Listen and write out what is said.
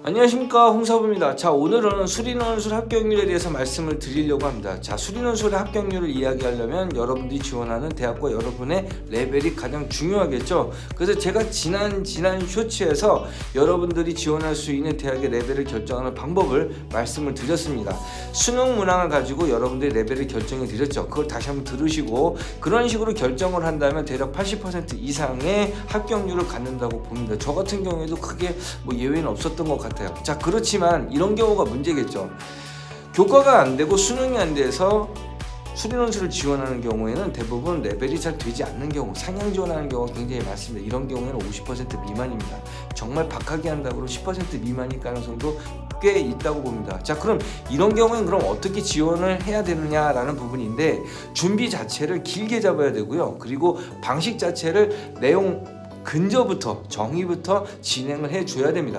안녕하십니까, 홍사부입니다. 자, 오늘은 수리논술 합격률에 대해서 말씀을 드리려고 합니다. 자, 수리논술의 합격률을 이야기하려면 여러분들이 지원하는 대학과 여러분의 레벨이 가장 중요하겠죠. 그래서 제가 지난 쇼츠에서 여러분들이 지원할 수 있는 대학의 레벨을 결정하는 방법을 말씀을 드렸습니다. 수능 문항을 가지고 여러분들의 레벨을 결정해 드렸죠. 그걸 다시 한번 들으시고 그런 식으로 결정을 한다면 대략 80% 이상의 합격률을 갖는다고 봅니다. 저 같은 경우에도 크게 예외는 없었던 것 같아요. 자, 그렇지만 이런 경우가 문제겠죠. 교과가 안 되고 수능이 안 돼서 수리논술을 지원하는 경우에는 대부분 레벨이 잘 되지 않는 경우, 상향 지원하는 경우가 굉장히 많습니다. 이런 경우에는 50% 미만입니다. 정말 박하게 한다고 10% 미만일 가능성도 꽤 있다고 봅니다. 자, 그럼 이런 경우에는 그럼 어떻게 지원을 해야 되느냐라는 부분인데, 준비 자체를 길게 잡아야 되고요. 그리고 방식 자체를 내용 근저부터 정의부터 진행을 해줘야 됩니다.